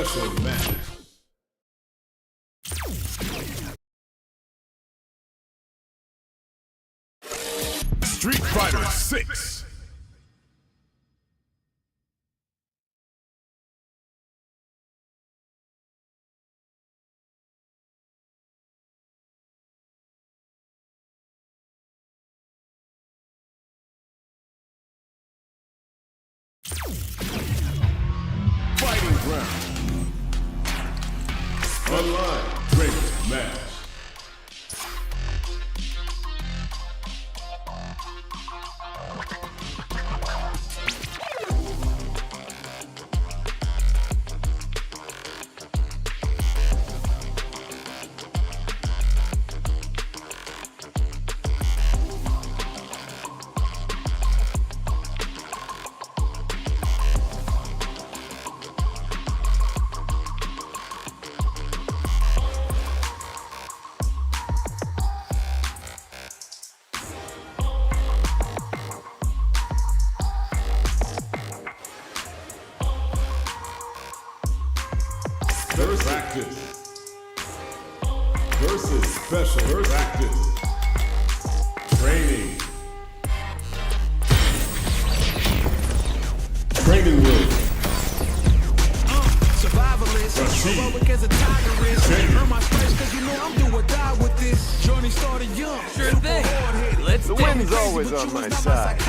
special match. Street Fighter 6. Fighting round. Online Great match. Practice versus special practice. Training. Training room. Survivalist, heroic as a tiger is. Earn my stripes 'cause you know I'm do or die with this. Journey started young. Sure thing. Let's The wind's always on my side.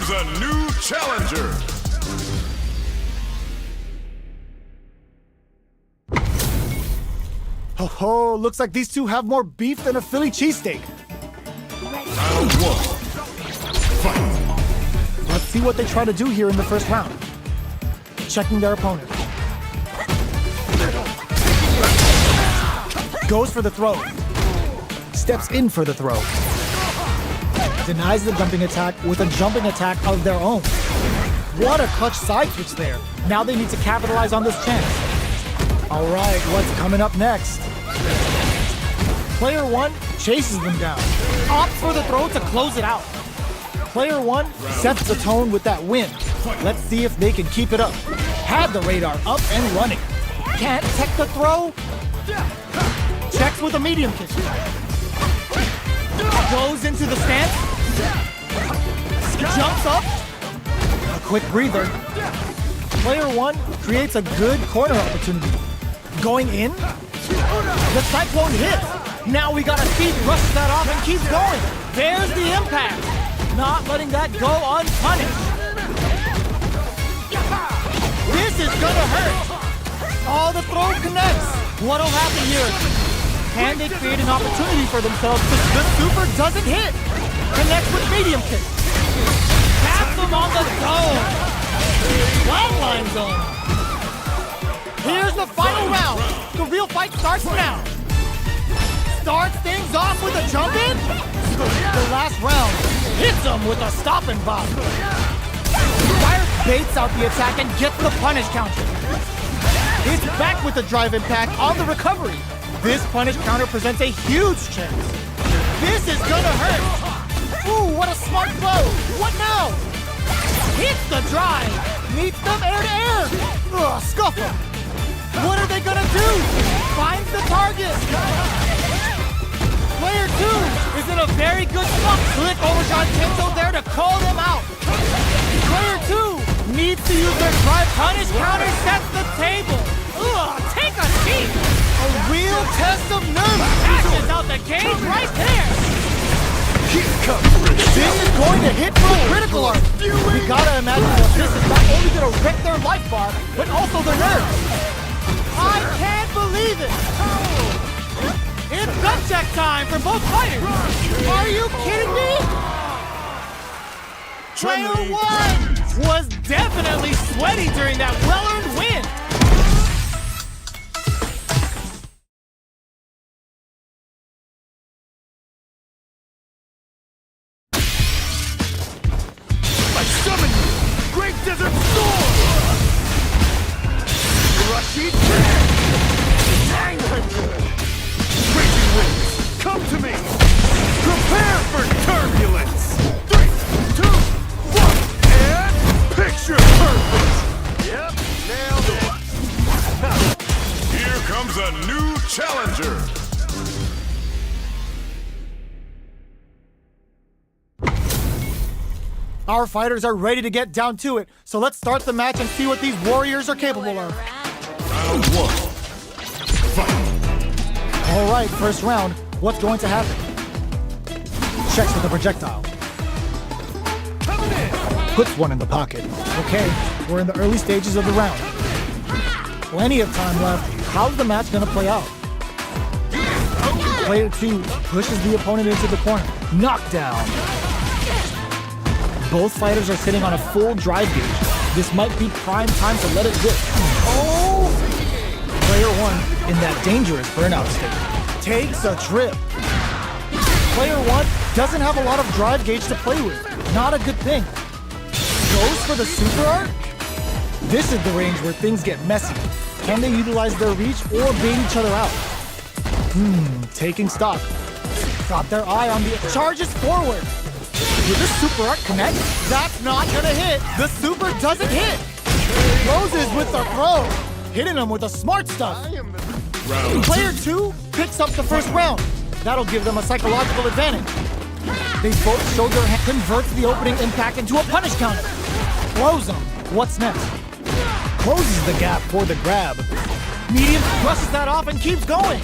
A new challenger. Oh, looks like these two have more beef than a Philly cheesesteak. Round one. Fight. Let's see what they try to do here in the first round. Checking their opponent. Goes for the throw. Steps in for the throw. Denies the jumping attack with a jumping attack of their own. What a clutch side switch there. Now they need to capitalize on this chance. All right, what's coming up next? Player one chases them down. Opts for the throw to close it out. Player one sets the tone with that win. Let's see if they can keep it up. Had the radar up and running. Can't tech the throw. Checks with a medium kick. Goes into the stance. Jumps up. A quick breather. Player one creates a good corner opportunity. Going in. The Cyclone hits. Now we gotta speed rush that off and keep going. There's the impact. Not letting that go unpunished. This is gonna hurt. Oh, the throw connects. What'll happen here? Can they create an opportunity for themselves? The super doesn't hit. Connects with medium kick. Taps them on the zone. Flatline zone. Here's the final round. The real fight starts now. Starts things off with a jump in. last round. Hits him with a stop and bomb. Fire baits out the attack and gets the punish counter. It's back with the drive impact on the recovery. This punish counter presents a huge chance. This is gonna hurt. Ooh, what a smart blow. What now? Hits the drive. Meets them air to air. Ugh, scuffle. What are they gonna do? Finds the target. Player 2 is in a very good spot. Click Overshot Tento there to call them out. Player 2 needs to use their drive. Punish counter sets the table. Ugh, take a seat. A real test of nerve. Ashes out the cage right there. This is going to hit for a critical art. We gotta imagine that this is not only gonna wreck their life bar, but also their nerves. I can't believe it. It's gut check time for both players. Are you kidding me? Player 1 was definitely sweaty during that well-earned win. I summon you! Great Desert Storm! Rushy Jack! 900! Raging winds, come to me! Prepare for turbulence! 3, 2, 1, and picture perfect! Yep, nailed it! Here comes a new challenger. Our fighters are ready to get down to it, so let's start the match and see what these warriors are capable of. Round 1. Fight. All right, first round. What's going to happen? Checks with the projectile. Puts one in the pocket. Okay, we're in the early stages of the round. Plenty of time left. How's the match gonna play out? Player 2 pushes the opponent into the corner. Knockdown. Both fighters are sitting on a full drive gauge. This might be prime time to let it rip. Oh! Player 1 in that dangerous burnout state. Takes a trip. Player 1 doesn't have a lot of drive gauge to play with. Not a good thing. Goes for the super art? This is the range where things get messy. Can they utilize their reach or bait each other out? Taking stock. Got their eye on the charges forward. Will this super art connect? That's not gonna hit. The super doesn't hit. Closes with the throw. Hitting him with the smart stuff. Player 2 picks up the first round. That'll give them a psychological advantage. They both show their hand, converts the opening impact into a punish counter. Close them. What's next? Closes the gap for the grab. Medium brushes that off and keeps going.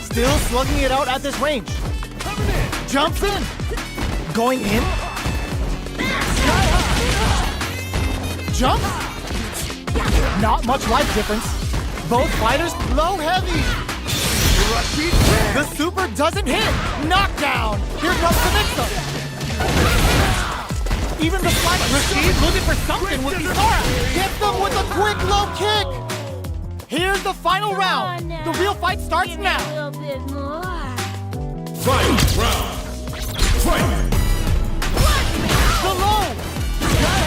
Still slugging it out at this range. Jumps in. Going in. Jumps. Not much life difference. Both fighters low heavy. The super doesn't hit. Knockdown. Here comes the mix-up. Even the flat Rashid looking for something with Kisara. Gets them with a quick low kick. Here's the final round. The real fight starts now. A little bit more. Fight. Round. Fight. The low.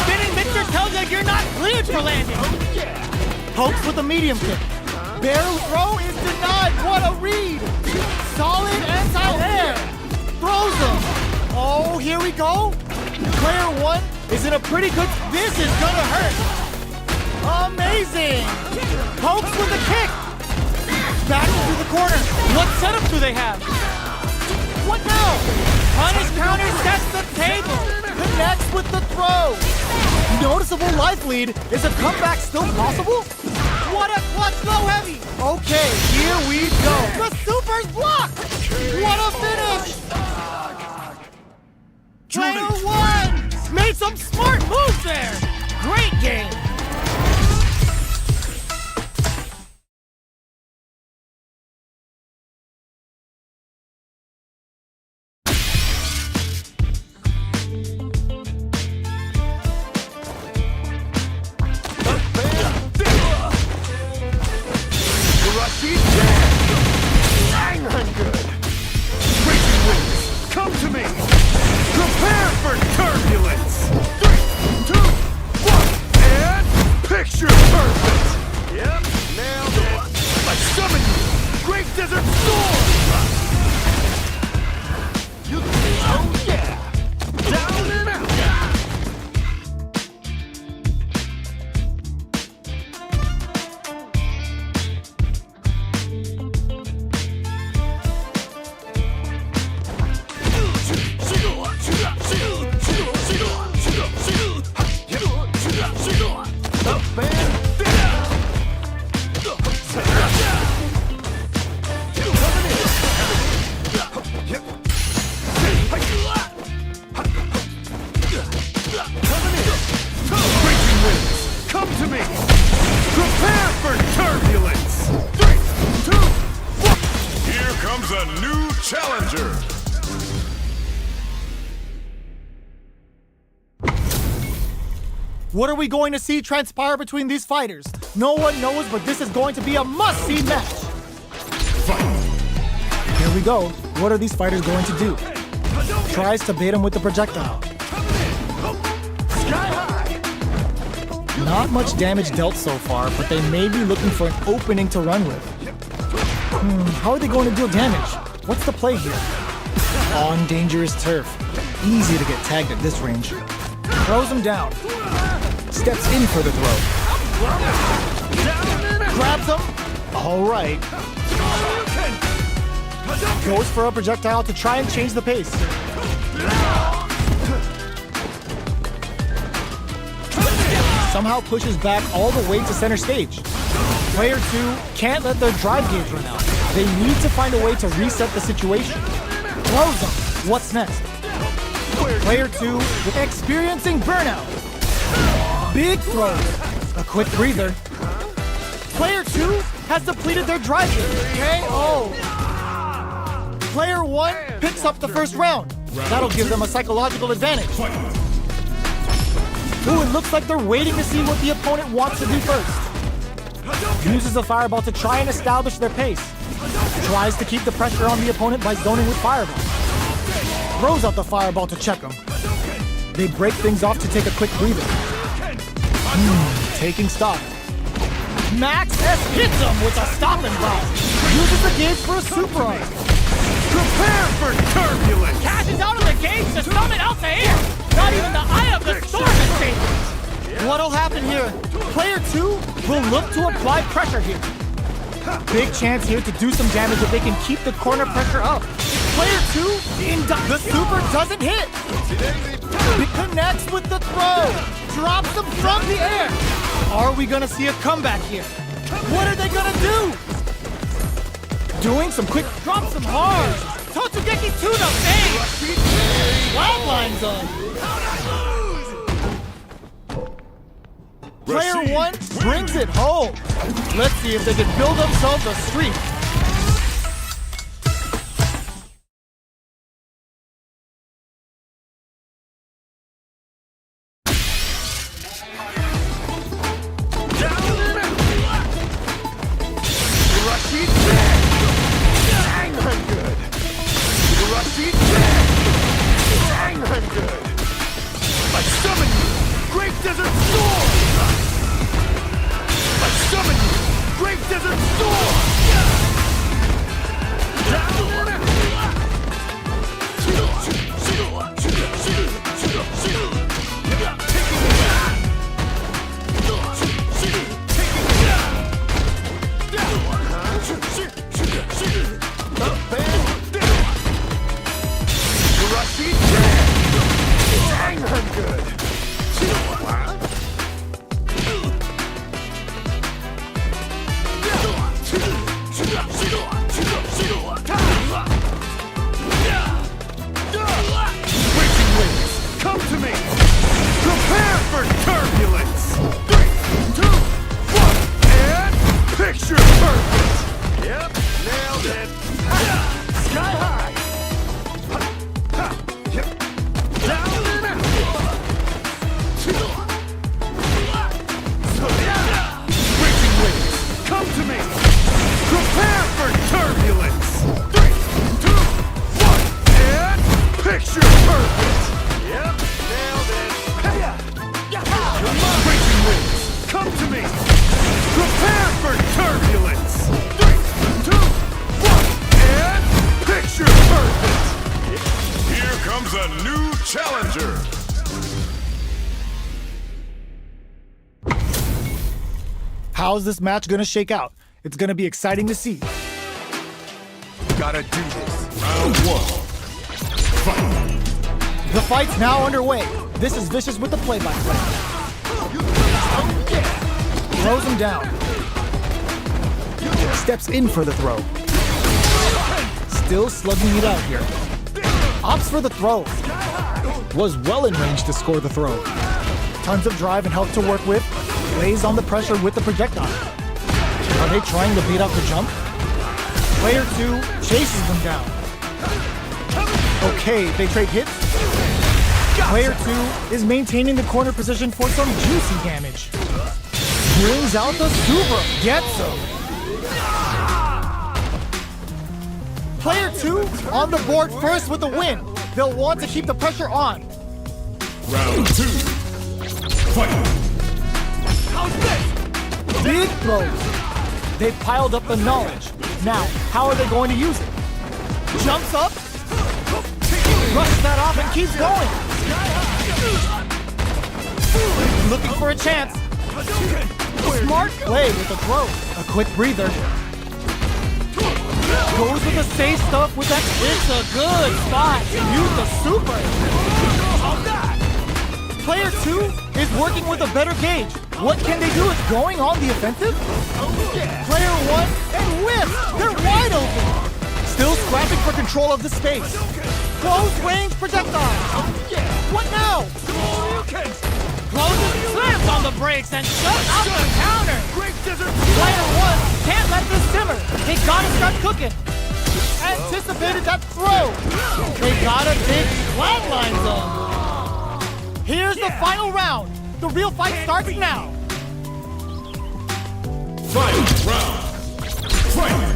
Spinning mixer tells you you're not cleared for landing. Pokes with a medium kick. Barrel throw is denied. What a read. Solid anti-air. Throws him. Oh, here we go. Player 1 is in a pretty good... This is gonna hurt. Amazing. Pokes with a kick. Back into the corner. What setup do they have? What now? Punish counter sets the table. Connects with the throw. Noticeable life lead. Is a comeback still possible? What a clutch low heavy. Okay, here we go. The super's blocked. What a finish. Player 1 made some smart moves there. Great game. Rushy Jack! 900! Raging winds, come to me! challenger. What are we going to see transpire between these fighters? No one knows, but this is going to be a must-see match. Here we go. What are these fighters going to do? Tries to bait him with the projectile. Not much damage dealt so far, but they may be looking for an opening to run with. How are they going to deal damage? What's the play here? On dangerous turf. Easy to get tagged at this range. Throws him down. Steps in for the throw. Grabs him. All right. Goes for a projectile to try and change the pace. Somehow pushes back all the way to center stage. Player 2 can't let their drive gauge run out. They need to find a way to reset the situation. Throws him. What's next? Player 2 experiencing burnout. Big throws. A quick breather. Player 2 has depleted their drive gauge. KO. Player 1 picks up the first round. That'll give them a psychological advantage. Ooh, it looks like they're waiting to see what the opponent wants to do first. Uses the fireball to try and establish their pace. Tries to keep the pressure on the opponent by zoning with fireball. Throws out the fireball to check him. They break things off to take a quick breather. Taking stock. Max S hits him with a stopping block. Uses the gauge for a super arc. Prepare for turbulence! Cashes out of the gauge to summon Altair! Not even the eye of the storm is safe! What'll happen here? Player 2 will look to apply pressure here. Big chance here to do some damage if they can keep the corner pressure up. Player 2, the super doesn't hit. It connects with the throw. Drops them from the air. Are we gonna see a comeback here? What are they gonna do? Doing some quick drops them hard. Totsugeki to the face! Flatlines on. Player 1 brings it home. Let's see if they can build themselves a streak. I summon you, Great Desert Storm! I summon you, Great Desert Storm! Come to me! Prepare for turbulence! 3, 2, 1, and picture perfect! Yep, nailed it! Sky high! Down and out! Breaking wings, come to me! Prepare for turbulence! 3, 2, 1, and picture perfect! Yep, nailed it. Breaking wings, come to me. Prepare for turbulence. 3, 2, 1, and picture perfect. Here comes a new challenger. How's this match gonna shake out? It's gonna be exciting to see. Gotta do this. Round 1. Fight. The fight's now underway. This is Vicious with the play-by-play. Throws him down. Steps in for the throw. Still slugging it out here. Opts for the throw. Was well in range to score the throw. Tons of drive and health to work with. Lays on the pressure with the projectile. Are they trying to beat out the jump? Player 2 chases them down. Okay, they trade hits. Player 2 is maintaining the corner position for some juicy damage. Brings out the super. Gets him. Player 2 on the board first with the win. They'll want to keep the pressure on. Round 2. Fight. Big throws. They've piled up the knowledge. Now, how are they going to use it? Jumps up. Brushes that off and keeps going. Looking for a chance. Smart play with the throw. A quick breather. Goes with the safe stuff with that. It's a good spot to use the super. Player 2 is working with a better gauge. What can they do? It's going on the offensive. Player 1 and whip. They're wide open. Still scrapping for control of the space. Close range projectile. What now? Closes, slams on the brakes and shuts out the counter. Player 1 can't let this simmer. They gotta start cooking. Anticipated that throw. They got a big flatline zone. Here's the final round. The real fight starts now. Final round. Fight.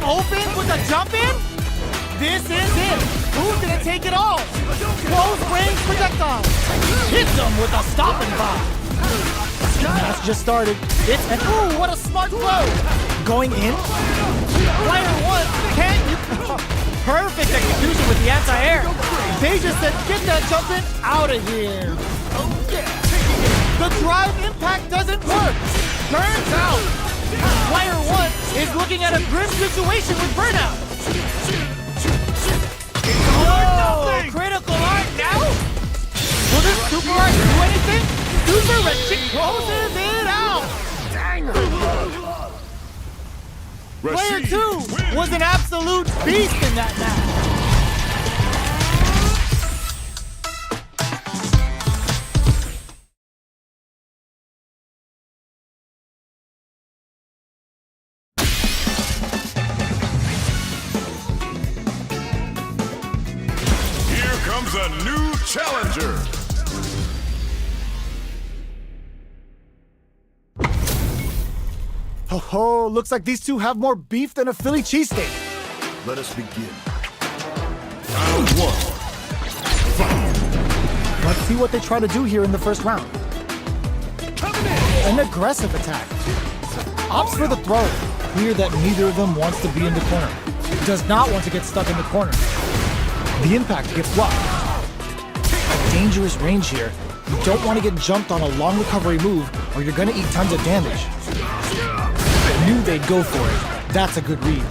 Open with a jump in. This is it. Who's gonna take it all? Close range projectile. Hits them with a stopping bomb. That's just started. It's an ooh, what a smart throw. Going in. Player 1, can you? Perfect execution with the anti-air. They just said, get that jumping out of here. The drive impact doesn't work. Burns out. Player 1 is looking at a grim situation with burnout. Oh, critical art now? Will this super art do anything? Super Wretched closes it out. Player 2 was an absolute beast in that match. Here comes a new challenger. Oh, looks like these two have more beef than a Philly cheesesteak. Let us begin. Round 1. Fight. Let's see what they try to do here in the first round. An aggressive attack. Opts for the throw. Clear that neither of them wants to be in the corner. Does not want to get stuck in the corner. The impact gets blocked. A dangerous range here. You don't want to get jumped on a long recovery move or you're going to eat tons of damage. Knew they'd go for it. That's a good read.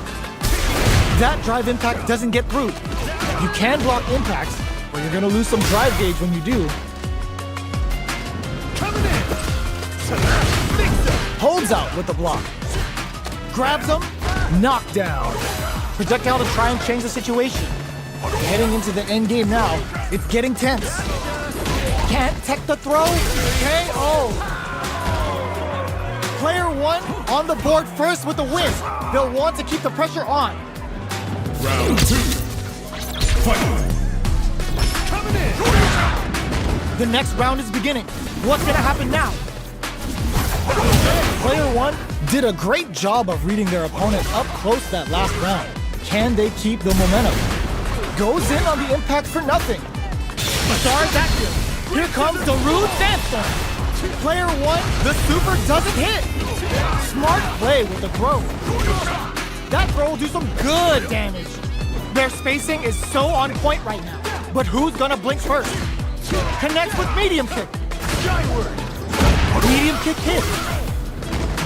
That drive impact doesn't get through. You can block impacts, but you're gonna lose some drive gauge when you do. Holds out with the block. Grabs him, knockdown. Projectile to try and change the situation. Heading into the end game now, it's getting tense. Can't tech the throw, KO. Player 1 on the board first with the win. They'll want to keep the pressure on. Round 2. Fight. The next round is beginning. What's gonna happen now? Player 1 did a great job of reading their opponent up close that last round. Can they keep the momentum? Goes in on the impact for nothing. Stars active. Here comes the rude sandstorm. Player 1, the super doesn't hit. Smart play with the throw. That throw will do some good damage. Their spacing is so on point right now. But who's gonna blink first? Connects with medium kick. Medium kick hit.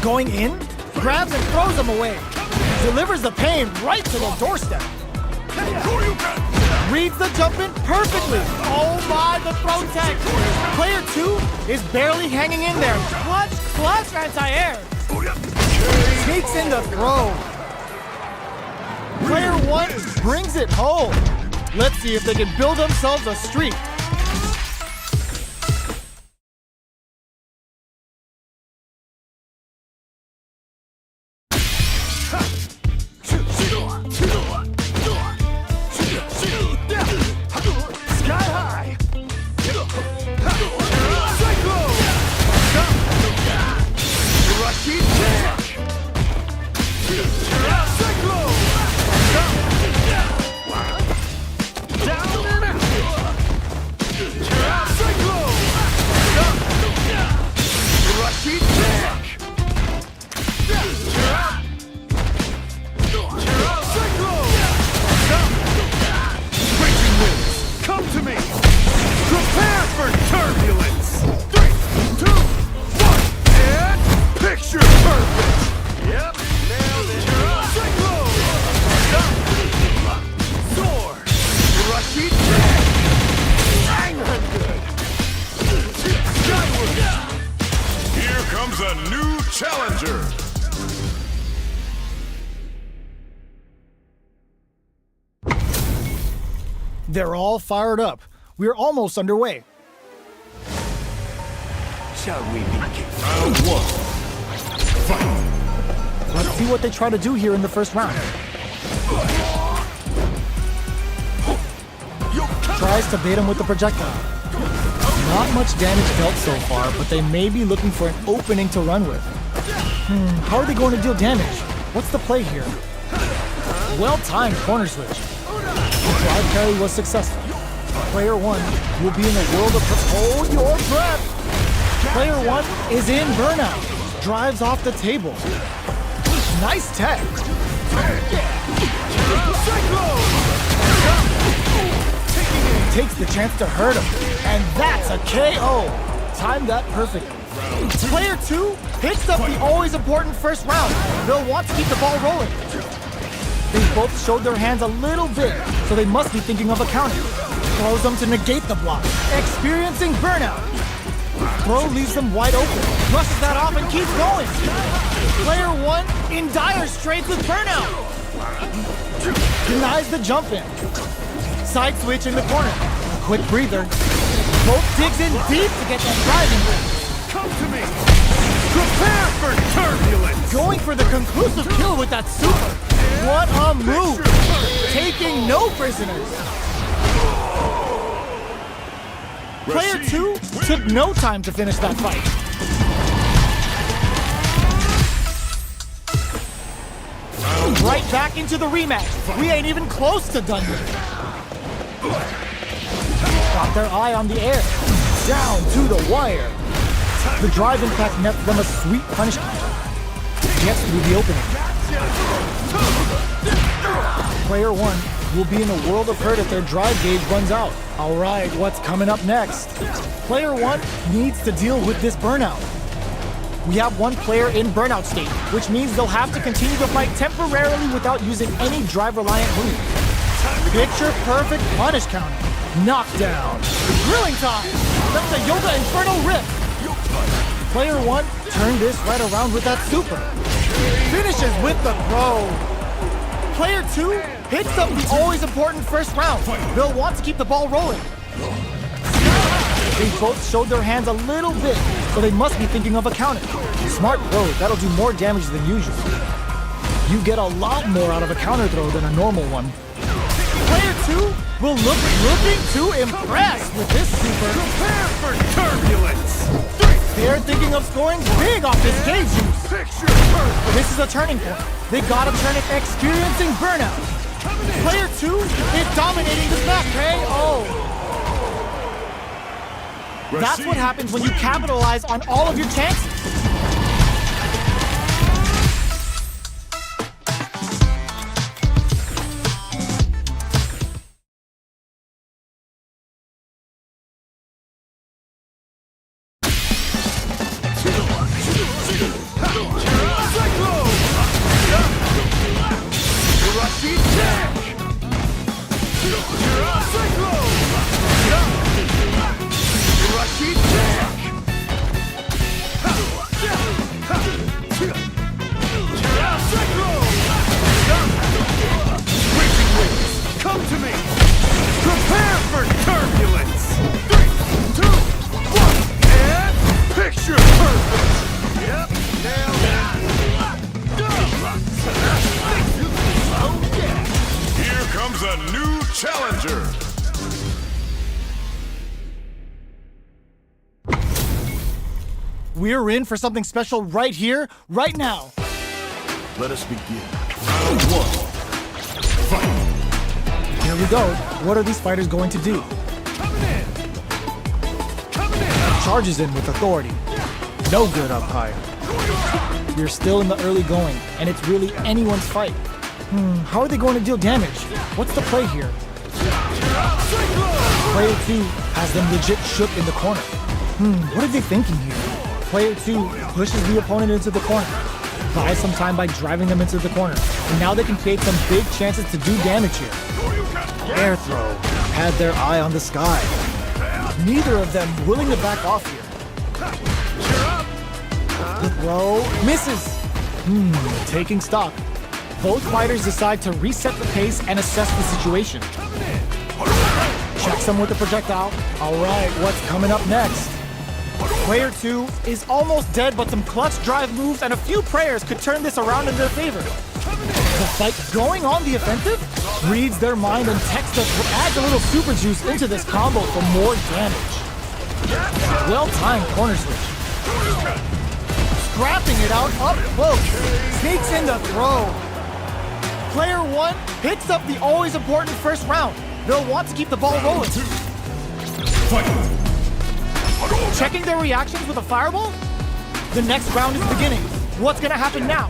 Going in, grabs and throws him away. Delivers the pain right to the doorstep. Reads the jump in perfectly. Oh my, the throw tech. Player 2 is barely hanging in there. Clutch anti-air. Takes in the throw. Player 1 brings it home. Let's see if they can build themselves a streak. They're all fired up. We're almost underway. Shall we begin? Round 1. Fight. Let's see what they try to do here in the first round. Tries to bait him with the projectile. Not much damage dealt so far, but they may be looking for an opening to run with. How are they going to deal damage? What's the play here? Well-timed corner switch. The drive parry was successful. Player 1 will be in a world of... Hold your breath! Player 1 is in burnout. Drives off the table. Nice tech. Takes the chance to hurt him. And that's a KO. Timed that perfectly. Player 2 hits up the always important first round. They'll want to keep the ball rolling. They both showed their hands a little bit, so they must be thinking of a counter. Throws them to negate the block. Experiencing burnout. Throw leaves them wide open. Brushes that off and keeps going. Player 1 in dire straits with burnout. Denies the jump in. Side switch in the corner. A quick breather. Both digs in deep to get that driving ring. Come to me! Prepare for turbulence! Going for the conclusive kill with that super. What a move! Taking no prisoners. Player 2 took no time to finish that fight. Right back into the rematch. We ain't even close to done yet. Got their eye on the air. Down to the wire. The drive impact nets them a sweet punishment. Gets through the opening. Player 1 will be in a world of hurt if their drive gauge runs out. Alright, what's coming up next? Player 1 needs to deal with this burnout. We have one player in burnout state, which means they'll have to continue to fight temporarily without using any drive-reliant moves. Picture perfect punish counter. Knockdown. Grilling time. That's the Yoga Inferno Rip. Player 1 turned this right around with that super. Finishes with the throw. Player 2 hits up the always important first round. They'll want to keep the ball rolling. They both showed their hands a little bit, so they must be thinking of a counter. Smart throw, that'll do more damage than usual. You get a lot more out of a counter throw than a normal one. Player 2 will looking to impress with this super. Prepare for turbulence! They're thinking of scoring big off this gauge use. Picture perfect! This is a turning point. They gotta turn it experiencing burnout. Player 2 is dominating this match. KO. That's what happens when you capitalize on all of your chances. Come to me! Prepare for turbulence! 3, 2, 1, and picture perfect! Yep, nailed it! Oh yeah! Here comes a new challenger. We're in for something special right here, right now. Let us begin. Round 1. Fight. Here we go. What are these fighters going to do? Coming in! Coming in! Charges in with authority. No good up high. You're still in the early going, and it's really anyone's fight. How are they going to deal damage? What's the play here? Player 2 has them legit shook in the corner. What are they thinking here? Player 2 pushes the opponent into the corner. Buys some time by driving them into the corner. And now they can create some big chances to do damage here. Air throw. Had their eye on the sky. Neither of them willing to back off here. The throw misses. Taking stock. Both fighters decide to reset the pace and assess the situation. Checks him with the projectile. All right, what's coming up next? Player 2 is almost dead, but some clutch drive moves and a few prayers could turn this around in their favor. The fight going on the offensive reads their mind and Texas adds a little super juice into this combo for more damage. Well-timed corner switch. Scrapping it out up close. Sneaks in the throw. Player 1 picks up the always important first round. They'll want to keep the ball rolling. Checking their reactions with a fireball? The next round is beginning. What's gonna happen now?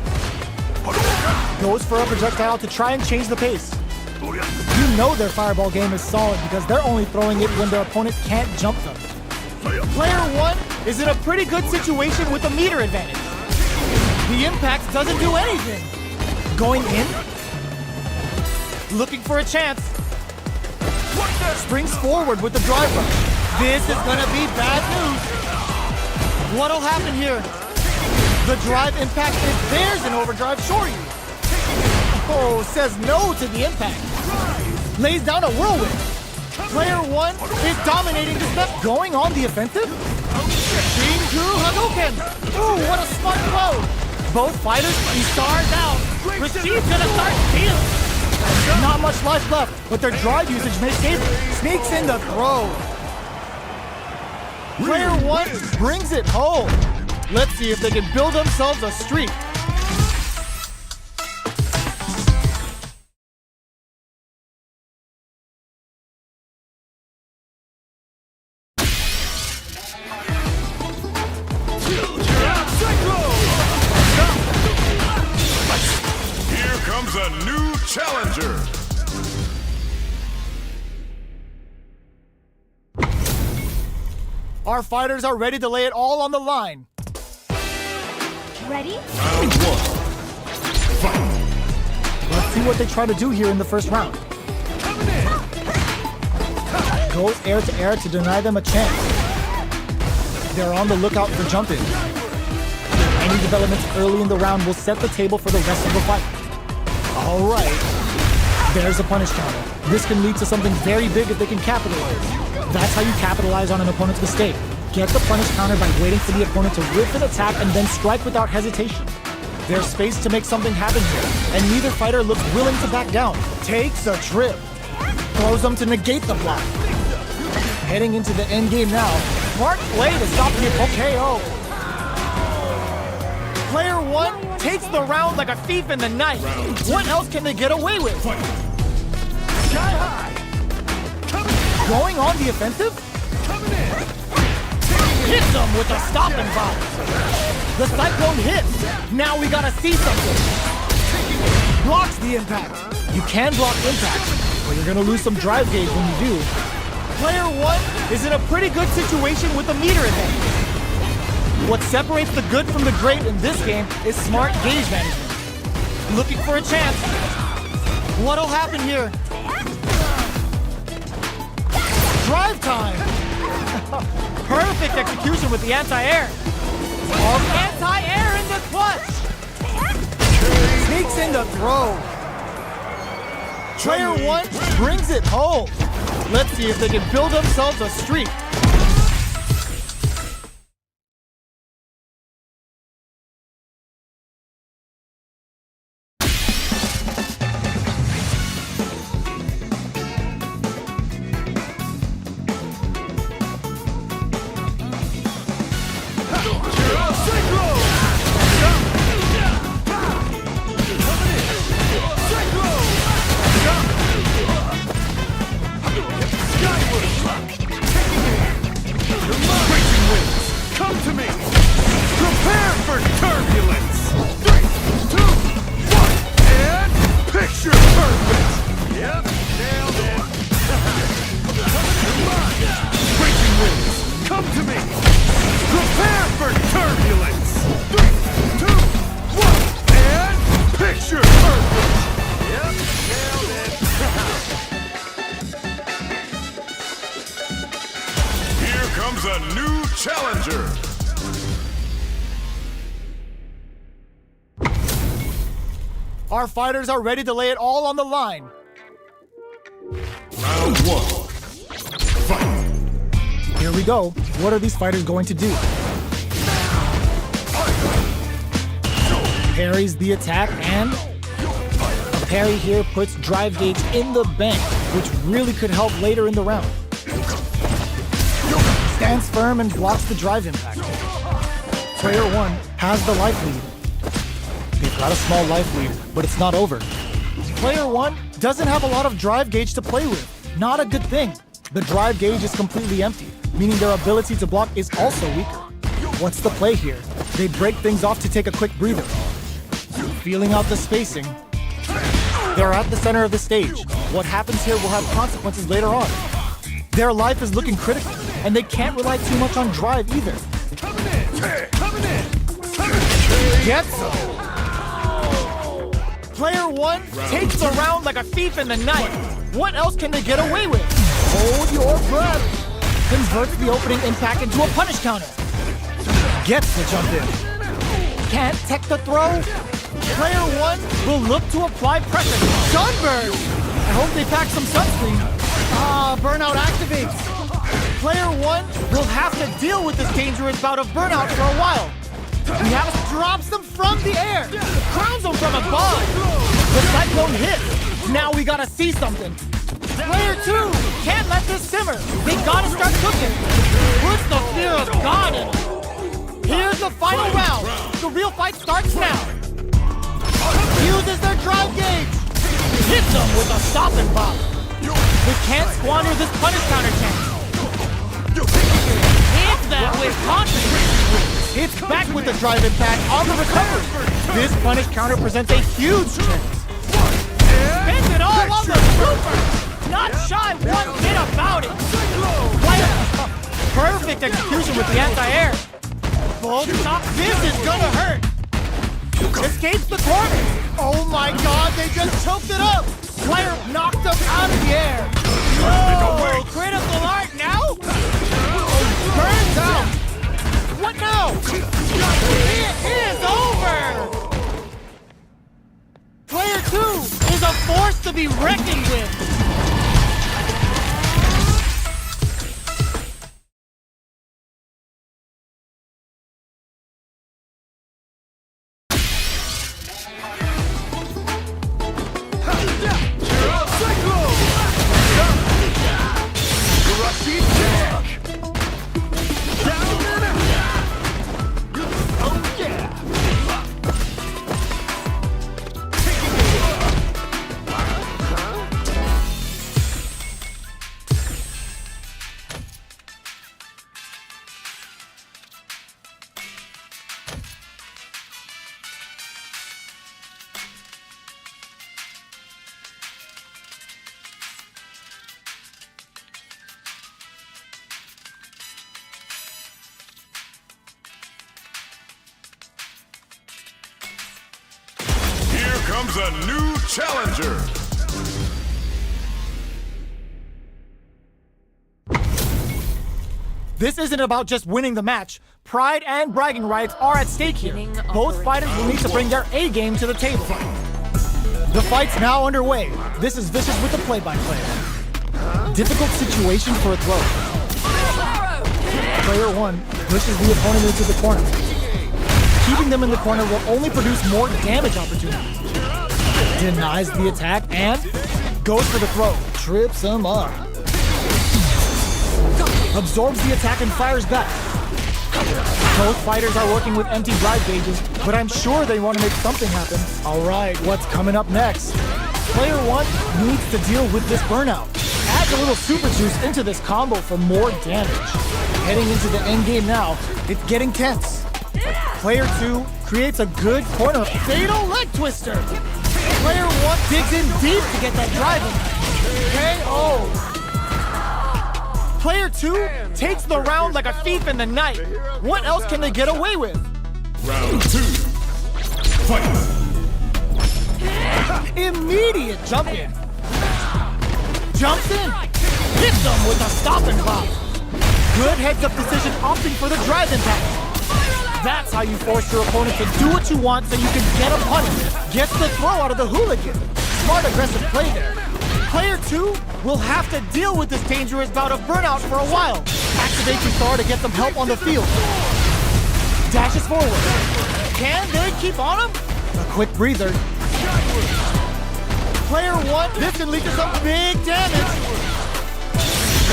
Goes for a projectile to try and change the pace. You know their fireball game is solid because they're only throwing it when their opponent can't jump them. Player 1 is in a pretty good situation with a meter advantage. The impact doesn't do anything. Going in. Looking for a chance. Springs forward with the drive rush. This is gonna be bad news. What'll happen here? The drive impact is theirs in overdrive Shoryu. Oh, says no to the impact. Lays down a whirlwind. Player 1 is dominating this map. Going on the offensive? Shinku Hadouken! Ooh, what a smart throw! Both fighters, he stars out. Rashid's gonna start stealing. Not much life left, but their drive usage may save it. Sneaks in the throw. Player 1 brings it home. Let's see if they can build themselves a streak. Here comes a new challenger. Our fighters are ready to lay it all on the line. Ready? Round 1. Fight. Let's see what they try to do here in the first round. Goes air to air to deny them a chance. They're on the lookout for jump-in. Any developments early in the round will set the table for the rest of the fight. All right. There's a punish counter. This can lead to something very big if they can capitalize. That's how you capitalize on an opponent's mistake. Get the punish counter by waiting for the opponent to whiff an attack and then strike without hesitation. There's space to make something happen here, and neither fighter looks willing to back down. Takes a trip. Throws them to negate the block. Heading into the end game now. Smart play to stop the KO. Player 1 takes the round like a thief in the night. What else can they get away with? Fight. Sky high! Going on the offensive? Coming in! Hits them with a stopping bomb. The cyclone hits. Now we gotta see something. Blocks the impact. You can block impact, but you're gonna lose some drive gauge when you do. Player 1 is in a pretty good situation with a meter advantage. What separates the good from the great in this game is smart gauge management. Looking for a chance. What'll happen here? Drive time! Perfect execution with the anti-air. Anti-air in the clutch! Sneaks in the throw. Player 1 brings it home. Let's see if they can build themselves a streak. Come to me! Prepare for turbulence! 3, 2, 1, and picture perfect! Yep, nailed it! Breaking winds, come to me! Prepare for turbulence! 3, 2, 1, and picture perfect! Yep, nailed it! Here comes a new challenger. Our fighters are ready to lay it all on the line. Round 1. we go. What are these fighters going to do? Parries the attack, and a parry here puts drive gauge in the bank, which really could help later in the round. Stands firm and blocks the drive impact. Player 1 has the life lead. They've got a small life lead, but it's not over. Player 1 doesn't have a lot of drive gauge to play with. Not a good thing. The drive gauge is completely empty, meaning their ability to block is also weaker. What's the play here? They break things off to take a quick breather. Feeling out the spacing. They're at the center of the stage. What happens here will have consequences later on. Their life is looking critical, and they can't rely too much on drive either. Gets him! Player 1 takes the round like a thief in the night. What else can they get away with? Hold your breath. Converts the opening impact into a punish counter. Gets the jump in. Can't tech the throw. Player 1 will look to apply pressure. Sunburn! I hope they pack some sunscreen. Burnout activates. Player 1 will have to deal with this dangerous bout of burnout for a while. Miaus drops them from the air. Crowns them from above. The cyclone hits. Now we gotta see something. Player 2 can't let this simmer. They gotta start cooking. Puts the fear of God in them. Here's the final round. The real fight starts now. Uses their drive gauge. Hits them with a stop and pop. They can't squander this punish counter chance. Hits that with confidence. Hits back with the drive impact on the recovery. This punish counter presents a huge chance. Spends it all on the super. Not shy one bit about it. Perfect execution with the anti-air. Full stop. This is gonna hurt. Escapes the corner. Oh my God, they just choked it up. Player knocked him out of the air. Whoa, critical art now? Burns out. What now? It is over. Player 2 is a force to be reckoned with. Comes a new challenger. This isn't about just winning the match. Pride and bragging rights are at stake here. Both fighters will need to bring their A game to the table. The fight's now underway. This is Vicious with the play-by-play. Difficult situation for a throw. Player 1 pushes the opponent into the corner. Keeping them in the corner will only produce more damage opportunities. Denies the attack and goes for the throw. Trips him up. Absorbs the attack and fires back. Both fighters are working with empty drive gauges, but I'm sure they want to make something happen. All right, what's coming up next? Player 1 needs to deal with this burnout. Adds a little super juice into this combo for more damage. Heading into the end game now, it's getting tense. Player 2 creates a good corner. Fatal leg twister. Player 1 digs in deep to get that drive in. KO. Player 2 takes the round like a thief in the night. What else can they get away with? Round 2. Fight. Immediate jump in. Jumps in. Hits them with a stop and pop. Good heads-up decision opting for the drive impact. That's how you force your opponent to do what you want so you can get a punish. Gets the throw out of the hooligan. Smart aggressive play there. Player 2 will have to deal with this dangerous bout of burnout for a while. Activates his star to get some help on the field. Dashes forward. Can they keep on him? A quick breather. Player 1, this can lead to some big damage.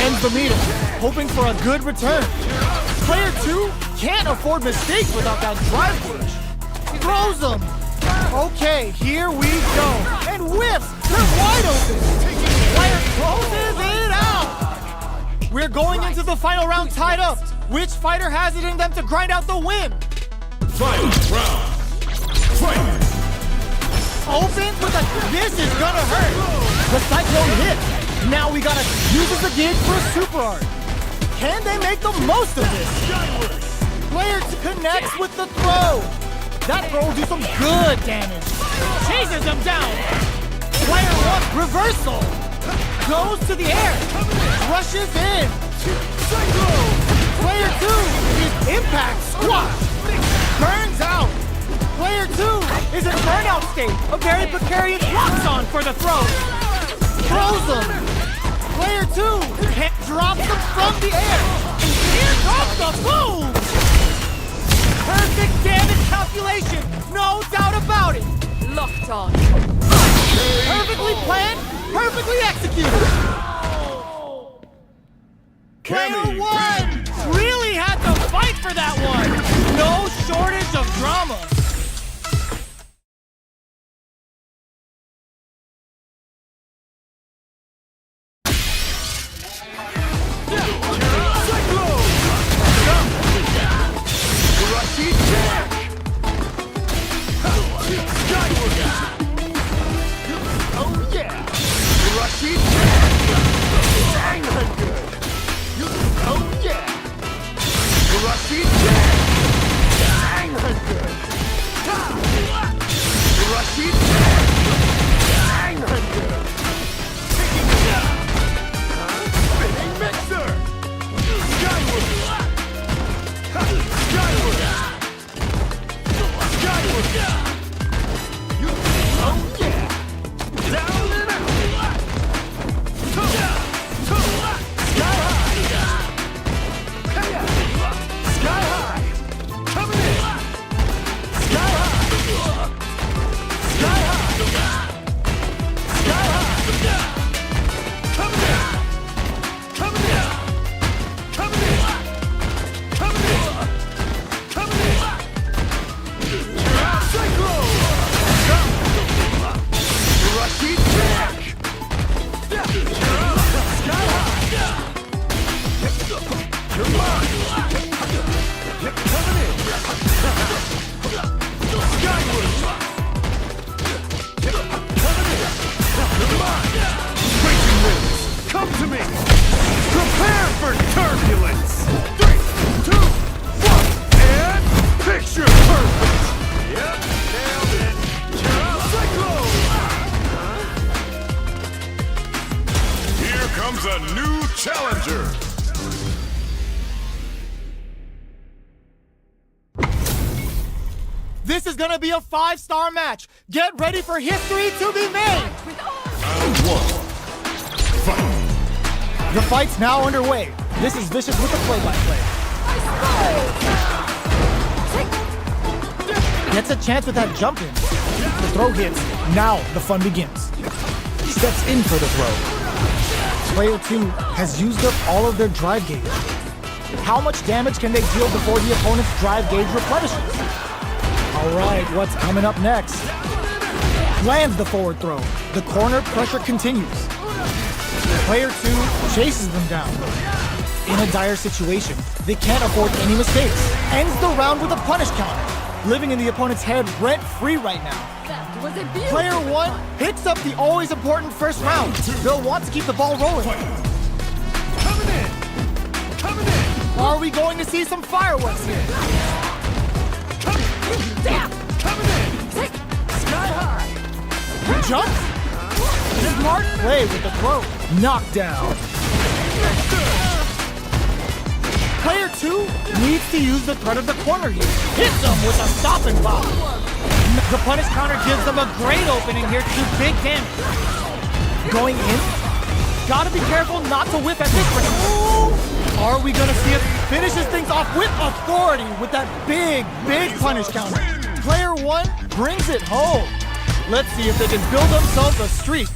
Ends the meter, hoping for a good return. Player 2 can't afford mistakes without that drive push. Throws them. Okay, here we go. And whiffs. They're wide open. Player closes it out. We're going into the final round tied up. Which fighter has it in them to grind out the win? Final round. Fight. Opens with a, this is gonna hurt. The Cyclone hits. Now we gotta use it again for a super art. Can they make the most of this? Player 2 connects with the throw. That throw will do some good damage. Chases him down. Player 1, reversal. Goes to the air. Rushes in. Player 2 is impact squash. Burns out. Player 2 is in burnout state. A very precarious Locks on for the throw. throws him. Player 2 drops him from the air. Here comes the boom. Perfect damage calculation. No doubt about it. Locked on. Perfectly planned, perfectly executed. Player 1 Really had to fight for that one. no shortage of drama. comes a new challenger. This is gonna be a 5-star match. Get ready for history to be made. Round one. Fight. The fight's now underway. This is Vicious with the play-by-play. Gets a chance with that jump in. The throw hits. Now the fun begins. Steps in for the throw. Player 2 has used up all of their drive gauge. How much damage can they deal before the opponent's drive gauge replenishes? All right, what's coming up next? Lands the forward throw. The corner pressure continues. Player 2 chases them down. In a dire situation, they can't afford any mistakes. Ends the round with a punish counter, living in the opponent's head rent-free right now. That was a beauty. Player 1 picks up the always important first round. They'll want to keep the ball rolling. Coming in! Coming in! Are we going to see some fireworks here? Coming in! Sky high! Jumps? Smart play with the throw. Knockdown. Player 2 needs to use the threat of the corner here. Hits them with a stop and pop. The punish counter gives them a great opening here to do big damage. Going in? Gotta be careful not to whip at this rate. Are we gonna see it finishes things off with authority with that big punish counter? Player one brings it home. Let's see if they can build themselves a streak